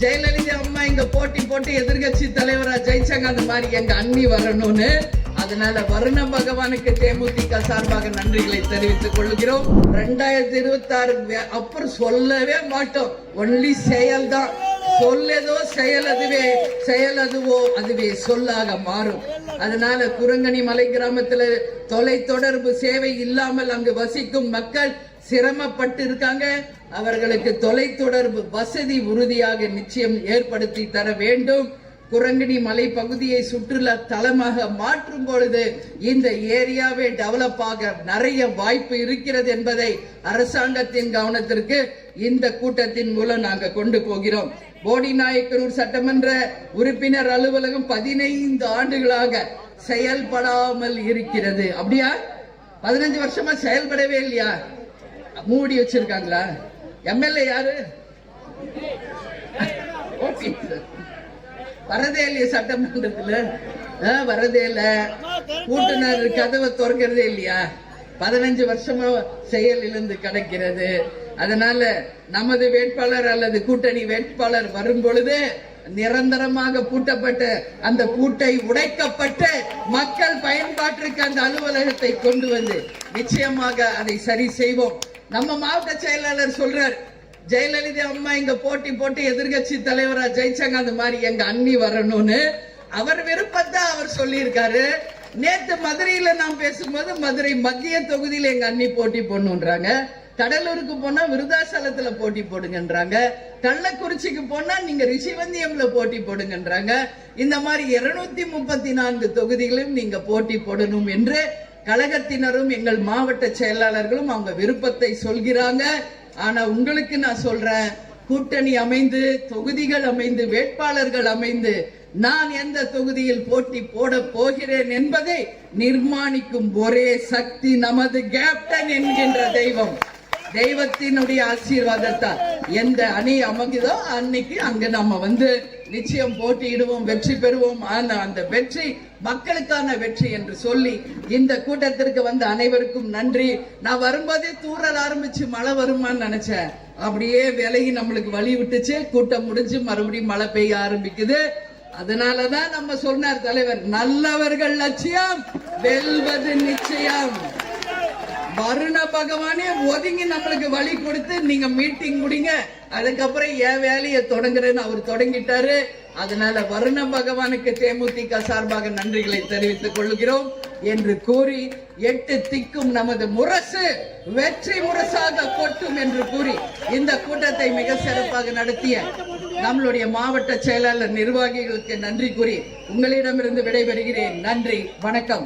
ஜெயலலிதா அம்மா இங்க போட்டி போட்டு எதிர்கட்சி தலைவரா ஜெயிச்சாங்க, அந்த மாதிரி எங்க அண்ணி வரணும்னு. அதனால வருண பகவானுக்கு தேமுதிக சார்பாக நன்றிகளை தெரிவித்துக் கொள்கிறோம். 2026 அப்புறம் சொல்லவே மாட்டோம், ஒன்லி செயல் தான். சொல்லதோ செயல் அதுவே, செயல் அதுவோ அதுவே சொல்லாக மாறும். அதனால குரங்கணி மலை கிராமத்துல தொலை தொடர்பு சேவை இல்லாமல் அங்கு வசிக்கும் மக்கள் சிரமப்பட்டு இருக்காங்க. அவர்களுக்கு தொலை தொடர்பு வசதி உறுதியாக நிச்சயம் ஏற்படுத்தி தர வேண்டும். குரங்கணி மலை பகுதியை சுற்றுலா தலமாக மாற்றும் பொழுது இந்த ஏரியாவே டெவலப் ஆக நிறைய வாய்ப்பு இருக்கிறது என்பதை அரசாங்கத்தின் கவனத்திற்கு இந்த கூட்டத்தின் மூலம் நாங்கள் கொண்டு போகிறோம். போடிநாயக்கனூர் சட்டமன்ற உறுப்பினர் அலுவலகம் 15 ஆண்டுகளாக செயல்படாமல் இருக்கிறது. அப்படியா? 15 வருஷமா செயல்படவே இல்லையா? மூடி வச்சிருக்காங்களா? எம்எல்ஏ யாரு? வரதே இல்லையா சட்டமன்றத்துல? வரதே இல்ல. கூட்டுனர் கதவை திறக்கிறதே இல்லையா? 15 வருஷமா செயல் இழந்து கிடக்கிறது. அதனால நமது வேட்பாளர் அல்லது கூட்டணி வேட்பாளர் வரும் பொழுது நிரந்தரமாக பூட்டப்பட்ட அந்த பூட்டை உடைக்கப்பட்டு மக்கள் பயன்பாட்டிற்கு அந்த அலுவலகத்தை கொண்டு வந்து நிச்சயமாக அதை சரி செய்வோம். நம்ம மாவட்ட செயலாளர் சொல்றார், ஜெயலலிதா அம்மா இங்க போட்டி போட்டு எதிர்கட்சி தலைவரா ஜெயிச்சாங்க, அந்த மாதிரி எங்க அண்ணி வரணும்னு அவர் விருப்பத்தை அவர் சொல்லி இருக்காரு. நேத்து மதுரையில நாம் பேசும்போது மதுரை மத்திய தொகுதியில எங்க அண்ணி போட்டி போடணும்ன்றாங்க. கடலூருக்கு போனா விருதாசலத்துல போட்டி போடுங்கன்றாங்க. கள்ளக்குறிச்சிக்கு போனா நீங்க ரிஷிவந்தியம்ல போட்டி போடுங்கன்றாங்க. இந்த மாதிரி 234 தொகுதிகளிலும் நீங்க போட்டி போடணும் என்று கழகத்தினரும் எங்கள் மாவட்ட செயலாளர்களும் அவங்க விருப்பத்தை சொல்கிறாங்க. ஆனா உங்களுக்கு நான் சொல்றேன், கூட்டணி அமைந்து, தொகுதிகள் அமைந்து, வேட்பாளர்கள் அமைந்து, நான் எந்த தொகுதியில் போட்டி போட போகிறேன் என்பதை நிர்மாணிக்கும் ஒரே சக்தி நமது கேப்டன் என்கின்ற தெய்வம். தெய்வத்தினுடைய ஆசீர்வாதத்தால் எந்த அணி அமைக்குதோ அன்னைக்கு அங்க நம்ம வந்து நிச்சயம் போட்டியிடுவோம், வெற்றி பெறுவோம். ஆனா அந்த வெற்றி மக்களுக்கான வெற்றி என்று சொல்லி இந்த கூட்டத்திற்கு வந்த அனைவருக்கும் நன்றி. நான் வரும்போதே தூரல் ஆரம்பிச்சு மழை வருமான்னு நினைச்சேன், அப்படியே விலகி நம்மளுக்கு வழி விட்டுச்சு. கூட்டம் முடிஞ்சு மறுபடியும் மழை பெய்ய ஆரம்பிக்குது. அதனாலதான் நம்ம சொன்னார் தலைவர், நல்லவர்கள் லட்சியம் வெல்வது நிச்சயம். வருண பகவானே ஒதுங்கி நம்மளுக்கு வழி கொடுத்து நீங்க மீட்டிங் முடிங்க, அதுக்கப்புறம் என் வேலையை தொடங்குறேன்னு அவர் தொடங்கிட்டாரு. அதனால வருண பகவானுக்கு தேமுதிக சார்பாக நன்றிகளை தெரிவித்துக் கொள்கிறோம் என்று கூறி 8 திக்கும் நமது முரசு வெற்றி முரசாக கொட்டும் என்று கூறி இந்த கூட்டத்தை மிக சிறப்பாக நடத்திய நம்மளுடைய மாவட்ட செயலாளர் நிர்வாகிகளுக்கு நன்றி கூறி உங்களிடமிருந்து விடைபெறுகிறேன். நன்றி, வணக்கம்.